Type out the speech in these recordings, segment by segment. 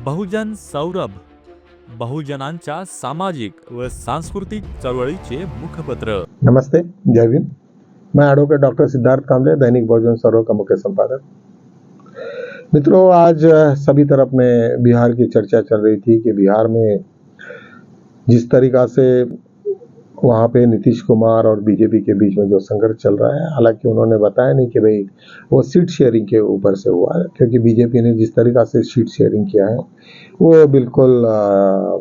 बहुजन सौरभ, बहुजनांच्या सामाजिक व सांस्कृतिक चळवळीचे मुखपत्र। नमस्ते, जय भीम। मैं एडवोकेट डॉक्टर सिद्धार्थ कामले, दैनिक बहुजन सौरभ का मुख्य संपादक। मित्रों, आज सभी तरफ में बिहार की चर्चा चल रही थी कि बिहार में जिस तरीका से वहाँ पे नीतीश कुमार और बीजेपी के बीच में जो संघर्ष चल रहा है, हालांकि उन्होंने बताया नहीं कि भाई वो सीट शेयरिंग के ऊपर से हुआ है, क्योंकि बीजेपी ने जिस तरीका से सीट शेयरिंग किया है वो बिल्कुल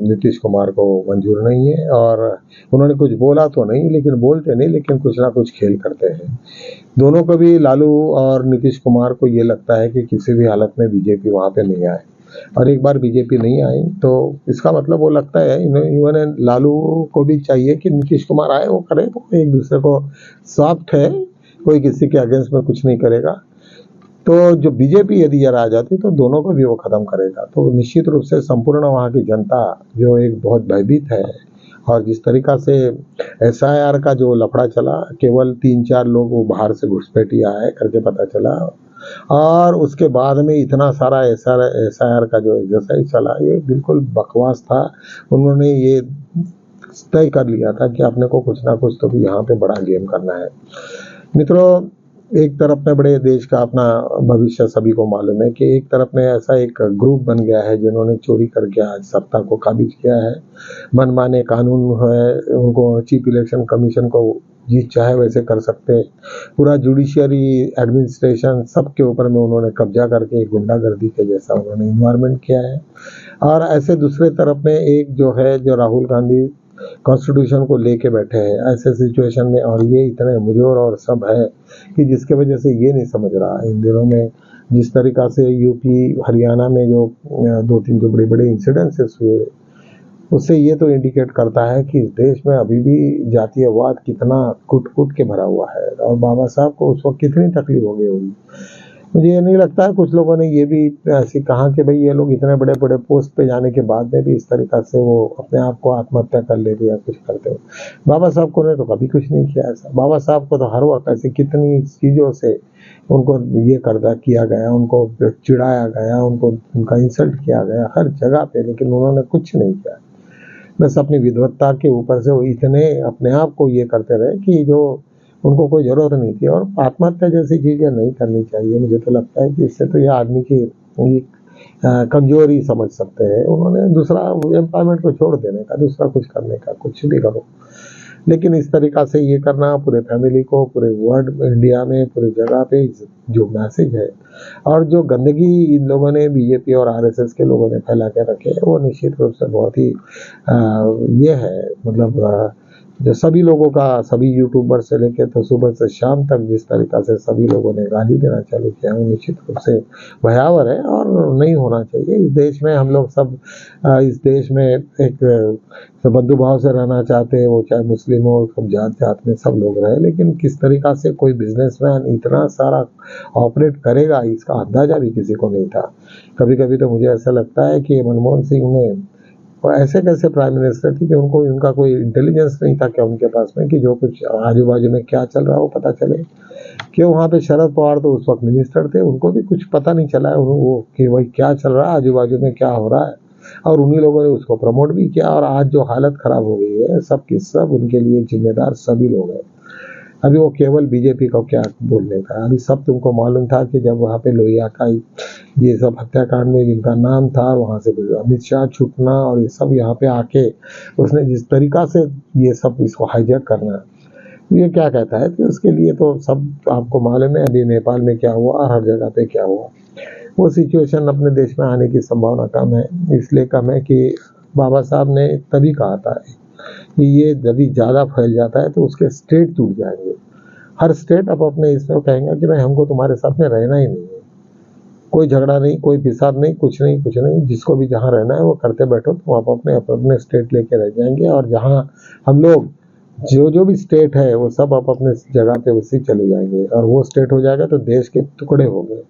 नीतीश कुमार को मंजूर नहीं है। और उन्होंने कुछ बोला तो नहीं, लेकिन बोलते नहीं, लेकिन कुछ ना कुछ खेल करते हैं। दोनों को भी, लालू और नीतीश कुमार को ये लगता है कि किसी भी हालत में बीजेपी वहाँ पे नहीं आए, और एक बार बीजेपी नहीं आई तो इसका मतलब वो लगता है इवन लालू को भी चाहिए कि नीतीश कुमार आए, वो करे, वो एक दूसरे को सॉफ्ट है, कोई किसी के अगेंस्ट में कुछ नहीं करेगा। तो जो बीजेपी यदि यार आ जाती तो दोनों को भी वो खत्म करेगा। तो निश्चित रूप से संपूर्ण वहाँ की जनता जो एक बहुत भयभीत है, और जिस तरीका से SIR का जो लफड़ा चला, केवल 3-4 लोग वो बाहर से घुसपैठिया आए करके पता चला, और उसके बाद में इतना सारा SIR का जो एक्सरसाइज चला, ये बिल्कुल बकवास था। उन्होंने ये तय कर लिया था कि अपने को कुछ ना कुछ तो भी यहाँ पे बड़ा गेम करना है। मित्रों, एक तरफ में बड़े देश का अपना भविष्य सभी को मालूम है कि एक तरफ में ऐसा एक ग्रुप बन गया है जिन्होंने चोरी करके आज सत्ता को काबिज किया है। मनमाने कानून है, उनको चीफ इलेक्शन कमीशन को जिस चाहे वैसे कर सकते। पूरा जुडिशियरी, एडमिनिस्ट्रेशन, सबके ऊपर में उन्होंने कब्जा करके गुंडागर्दी के जैसा उन्होंने इन्वायरमेंट किया है। और ऐसे दूसरे तरफ में एक जो है, जो राहुल गांधी कॉन्स्टिट्यूशन को लेके बैठे हैं ऐसे सिचुएशन में, और ये इतने मुजोर और सब है कि जिसके वजह से ये नहीं समझ रहा इन दिनों में जिस तरीका से यूपी हरियाणा में जो 2-3 जो बड़े बड़े इंसिडेंसेस हुए, उससे ये तो इंडिकेट करता है कि इस देश में अभी भी जातीयवाद कितना कूट कूट के भरा हुआ है, और बाबा साहब को उस वक्त कितनी तकलीफ हो गई होगी। मुझे ये नहीं लगता है, कुछ लोगों ने ये भी ऐसी कहा कि भाई ये लोग इतने बड़े बड़े पोस्ट पे जाने के बाद में भी इस तरीका से वो अपने आप को आत्महत्या कर लेते या कुछ करते हो। बाबा साहब को ने तो कभी कुछ नहीं किया ऐसा। बाबा साहब को तो हर वक्त ऐसे कितनी चीज़ों से उनको ये किया गया, उनको चिढ़ाया गया, उनको उनका इंसल्ट किया गया हर जगह पे, लेकिन उन्होंने कुछ नहीं किया। बस अपनी विद्वत्ता के ऊपर से वो इतने अपने आप को ये करते रहे कि जो उनको कोई ज़रूरत नहीं थी। और आत्महत्या जैसी चीज़ें नहीं करनी चाहिए। मुझे तो लगता है कि इससे तो ये आदमी की कमजोरी समझ सकते हैं। उन्होंने दूसरा एम्प्लॉयमेंट को छोड़ देने का, दूसरा कुछ करने का, कुछ भी करो, लेकिन इस तरीका से ये करना पूरे फैमिली को, पूरे वर्ल्ड, इंडिया में, पूरी जगह पे जो मैसेज है और जो गंदगी इन लोगों ने, बीजेपी और RSS के लोगों ने फैला के रखे है, वो निश्चित रूप से बहुत ही ये है। मतलब जो सभी लोगों का, सभी यूट्यूबर से लेके तो सुबह से शाम तक जिस तरीका से सभी लोगों ने गाली देना चालू किया, वो निश्चित रूप से भयावह है और नहीं होना चाहिए। इस देश में हम लोग सब इस देश में एक बंधु भाव से रहना चाहते हैं, वो चाहे मुस्लिम हो, सब जात में सब लोग रहे, लेकिन किस तरीका से कोई बिजनेसमैन इतना सारा ऑपरेट करेगा, इसका अंदाजा भी किसी को नहीं था। कभी कभी तो मुझे ऐसा लगता है कि मनमोहन सिंह ने और ऐसे कैसे प्राइम मिनिस्टर थी कि उनको उनका कोई इंटेलिजेंस नहीं था क्या उनके पास में, कि जो कुछ आजू बाजू में क्या चल रहा है वो पता चले। कि वहाँ पे शरद पवार तो उस वक्त मिनिस्टर थे, उनको भी कुछ पता नहीं चला है वो कि भाई क्या चल रहा है, आजू बाजू में क्या हो रहा है, और उन्हीं लोगों ने उसको प्रमोट भी किया। और आज जो हालत खराब हो गई है, सब की सब उनके लिए जिम्मेदार सभी लोग हैं। अभी वो केवल बीजेपी को क्या बोलने का, अभी सब तुमको मालूम था कि जब वहाँ पे लोहिया का ये सब हत्याकांड में जिनका नाम था, वहाँ से अमित शाह छूटना और ये सब यहाँ पे आके उसने जिस तरीका से ये सब इसको हाईजैक करना, ये क्या कहता है कि उसके लिए तो सब आपको मालूम है अभी नेपाल में क्या हुआ और हर जगह पे क्या हुआ। वो सिचुएशन अपने देश में आने की संभावना कम है। इसलिए कम है कि बाबा साहब ने तभी कहा था कि ये यदि ज़्यादा फैल जाता है तो उसके स्टेट टूट जाएंगे। हर स्टेट अब अपने इसमें कहेंगे कि भाई हमको तुम्हारे साथ में रहना ही नहीं है, कोई झगड़ा नहीं, कोई फिसाद नहीं, कुछ नहीं, कुछ नहीं। जिसको भी जहाँ रहना है वो करते बैठो, तो आप अपने स्टेट लेके रह जाएंगे। और जहाँ हम लोग जो भी स्टेट है वो सब आप अपने जगह पे उसी चले जाएंगे, और वो स्टेट हो जाएगा तो देश के टुकड़े हो गए।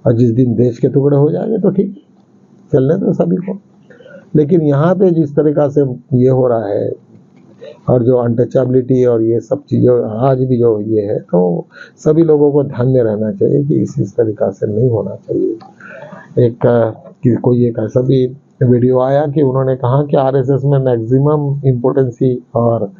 और जिस दिन देश के टुकड़े हो जाएंगे तो ठीक, चलने दो सभी को। लेकिन यहाँ पे जिस तरीका से ये हो रहा है, और जो अनटचेबिलिटी और ये सब चीज़ें आज भी जो ये है, तो सभी लोगों को ध्यान में रहना चाहिए कि इस तरीका से नहीं होना चाहिए। एक कि कोई एक ऐसा भी वीडियो आया कि उन्होंने कहा कि आरएसएस में मैक्सिमम इम्पोर्टेंसी और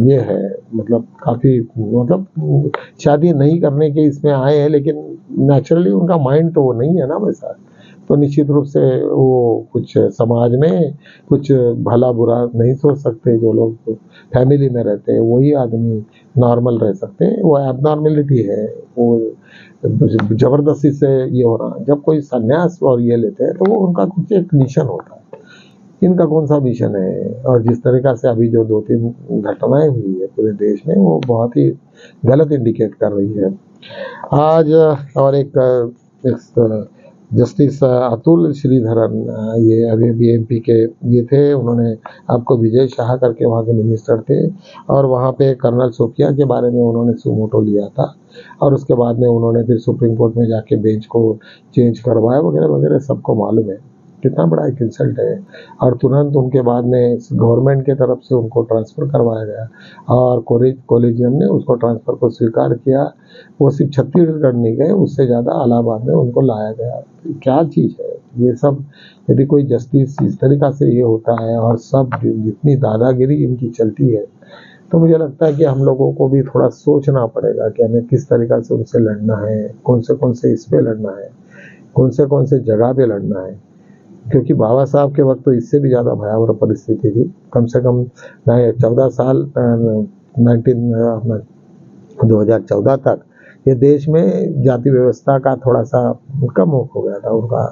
ये है, मतलब काफ़ी, मतलब शादी नहीं करने के इसमें आए हैं, लेकिन नेचुरली उनका माइंड तो वो नहीं है ना वैसा। तो निश्चित रूप से वो कुछ समाज में कुछ भला बुरा नहीं सोच सकते। जो लोग फैमिली में रहते हैं वही आदमी नॉर्मल रह सकते हैं, वो एबनॉर्मेलिटी है, वो जबरदस्ती से ये हो रहा। जब कोई संन्यास और ये लेते हैं तो वो उनका कुछ एक मिशन होता है। इनका कौन सा मिशन है? और जिस तरीका से अभी जो 2-3 घटनाएं हुई है पूरे देश में, वो बहुत ही गलत इंडिकेट कर रही है। आज और एक जस्टिस अतुल श्रीधरन, ये अभी भी एमपी के ये थे, उन्होंने आपको विजय शाह करके वहाँ के मिनिस्टर थे, और वहाँ पे कर्नल सोफिया के बारे में उन्होंने सुमोटो लिया था, और उसके बाद में उन्होंने फिर सुप्रीम कोर्ट में जाके बेंच को चेंज करवाया वगैरह वगैरह, सबको मालूम है कितना बड़ा एक इंसल्ट है। और तुरंत उनके बाद में गवर्नमेंट के तरफ से उनको ट्रांसफ़र करवाया गया, और कॉलेजियम ने उसको ट्रांसफ़र को स्वीकार किया। वो सिर्फ छत्तीसगढ़ नहीं गए, उससे ज़्यादा इलाहाबाद में उनको लाया गया। क्या चीज़ है ये सब? यदि कोई जस्टिस इस तरीक़ा से ये होता है और सब जितनी दादागिरी इनकी चलती है, तो मुझे लगता है कि हम लोगों को भी थोड़ा सोचना पड़ेगा कि हमें किस तरीक़ा से उनसे लड़ना है, कौन से इस पे लड़ना है, कौन से जगह पे लड़ना है। क्योंकि बाबा साहब के वक्त तो इससे भी ज़्यादा भयावह परिस्थिति थी। कम से कम 14 साल 2014 तक ये देश में जाति व्यवस्था का थोड़ा सा कम हो गया था, उनका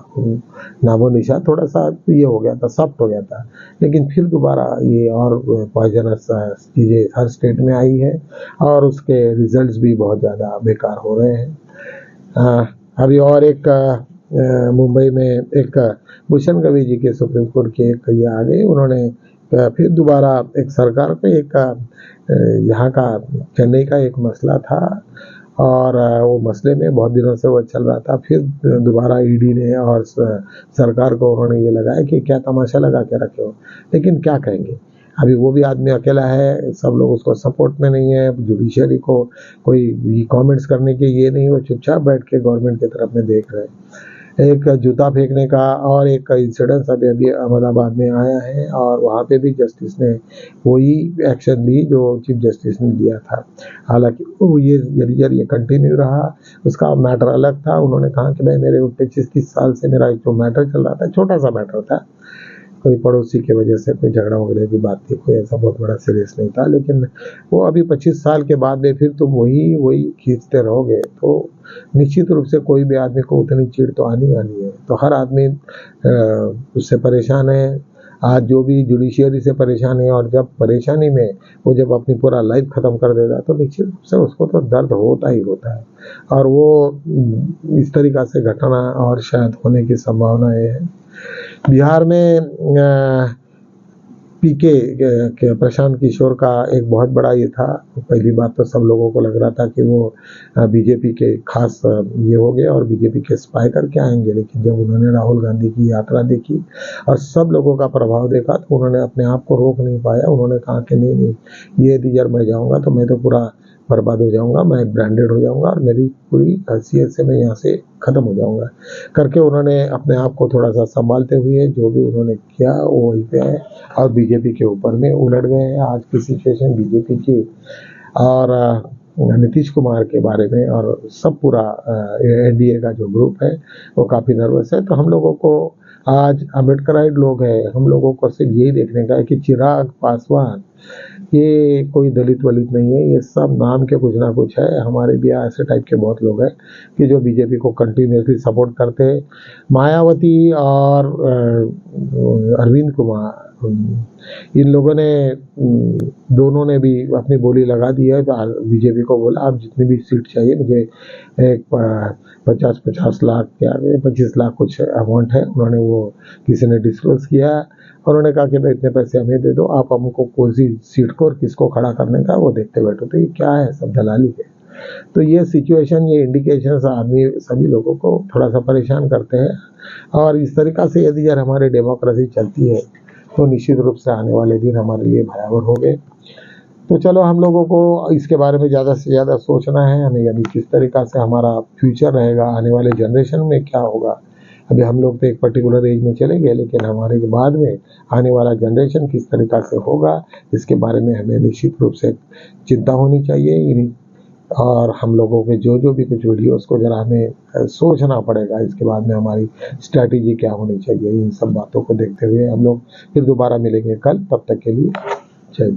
नामो निशान थोड़ा सा ये हो गया था, सॉफ्ट हो गया था। लेकिन फिर दोबारा ये और पॉइजनस चीज़ें हर स्टेट में आई है, और उसके रिजल्ट्स भी बहुत ज़्यादा बेकार हो रहे हैं। अभी और एक मुंबई में एक भूषण गवई जी के सुप्रीम कोर्ट के एक ये आ गए, उन्होंने फिर दोबारा एक सरकार पे एक यहाँ का चेन्नई का एक मसला था, और वो मसले में बहुत दिनों से वो चल रहा था। फिर दोबारा ईडी ने और सरकार को उन्होंने ये लगाया कि क्या तमाशा लगा के रखे हो। लेकिन क्या कहेंगे, अभी वो भी आदमी अकेला है, सब लोग उसको सपोर्ट में नहीं है, जुडिशरी को कोई कमेंट्स करने के ये नहीं, वो चुपचाप बैठ के गवर्नमेंट की तरफ में देख रहे हैं। एक जूता फेंकने का और एक इंसिडेंस अभी अहमदाबाद में आया है, और वहाँ पे भी जस्टिस ने वही एक्शन ली जो चीफ जस्टिस ने लिया था। हालांकि वो ये कंटिन्यू रहा, उसका मैटर अलग था। उन्होंने कहा कि भाई मेरे 25-30 साल से मेरा एक जो मैटर चल रहा था, छोटा सा मैटर था, कोई पड़ोसी की वजह से कोई झगड़ा वगैरह की बात थी, कोई ऐसा बहुत बड़ा सीरियस नहीं था। लेकिन वो अभी 25 साल के बाद में फिर तुम वही खींचते रहोगे, तो निश्चित रूप से कोई भी आदमी को उतनी चिढ़ तो आनी है। तो हर आदमी उससे परेशान है। आज जो भी जुडिशियरी से परेशान है, और जब परेशानी में वो जब अपनी पूरा लाइफ ख़त्म कर देता है, तो निश्चित रूप से उसको तो दर्द होता ही होता है। और वो इस तरीक़ा से घटना और शायद होने की संभावना है। बिहार में पीके के प्रशांत किशोर का एक बहुत बड़ा ये था। पहली बात तो सब लोगों को लग रहा था कि वो बीजेपी के खास ये हो गए और बीजेपी के स्पाई करके आएंगे, लेकिन जब उन्होंने राहुल गांधी की यात्रा देखी और सब लोगों का प्रभाव देखा, तो उन्होंने अपने आप को रोक नहीं पाया। उन्होंने कहा कि नहीं, ये यदि यार मैं जाऊँगा तो मैं तो पूरा बर्बाद हो जाऊंगा, मैं ब्रांडेड हो जाऊंगा, और मेरी पूरी हैसियत से मैं यहाँ से ख़त्म हो जाऊंगा करके उन्होंने अपने आप को थोड़ा सा संभालते हुए जो भी उन्होंने किया वो वहीं पे है, और बीजेपी के ऊपर में उलट गए हैं। आज की सिचुएशन बीजेपी की और नीतीश कुमार के बारे में और सब पूरा एनडीए का जो ग्रुप है वो काफ़ी नर्वस है। तो हम लोगों को आज अम्बेडकराइट लोग हैं, हम लोगों को सिर्फ यही देखने का है कि चिराग पासवान ये कोई दलित वलित नहीं है, ये सब नाम के कुछ ना कुछ है। हमारे भी ऐसे टाइप के बहुत लोग हैं कि जो बीजेपी को कंटिन्यूसली सपोर्ट करते हैं। मायावती और अरविंद कुमार, इन लोगों ने दोनों ने भी अपनी बोली लगा दी है। बीजेपी को बोला आप जितनी भी सीट चाहिए मुझे, एक 50 लाख के आगे 25 लाख कुछ अमाउंट है, उन्होंने वो किसी ने डिस्क्लोज किया। उन्होंने कहा कि भाई इतने पैसे हमें दे दो, आप हमको कौन सी सीट को और किसको खड़ा करने का वो देखते बैठो। तो ये क्या है, सब दलाली है। तो ये सिचुएशन, ये इंडिकेशन आदमी सभी लोगों को थोड़ा सा परेशान करते हैं। और इस तरीक़ा से यदि यार हमारी डेमोक्रेसी चलती है तो निश्चित रूप से आने वाले दिन हमारे लिए भयावह हो गए। तो चलो हम लोगों को इसके बारे में ज़्यादा से ज़्यादा सोचना है हमें, यानी किस तरीक़ा से हमारा फ्यूचर रहेगा, आने वाले जनरेशन में क्या होगा, अभी हम लोग तो एक पर्टिकुलर एज में चले गए, लेकिन हमारे के बाद में आने वाला जनरेशन किस तरीक़ा से होगा, इसके बारे में हमें निश्चित रूप से चिंता होनी चाहिए। और हम लोगों के जो भी कुछ वीडियोस को जरा हमें सोचना पड़ेगा, इसके बाद में हमारी स्ट्रैटेजी क्या होनी चाहिए। इन सब बातों को देखते हुए हम लोग फिर दोबारा मिलेंगे कल, तब तक के लिए जय।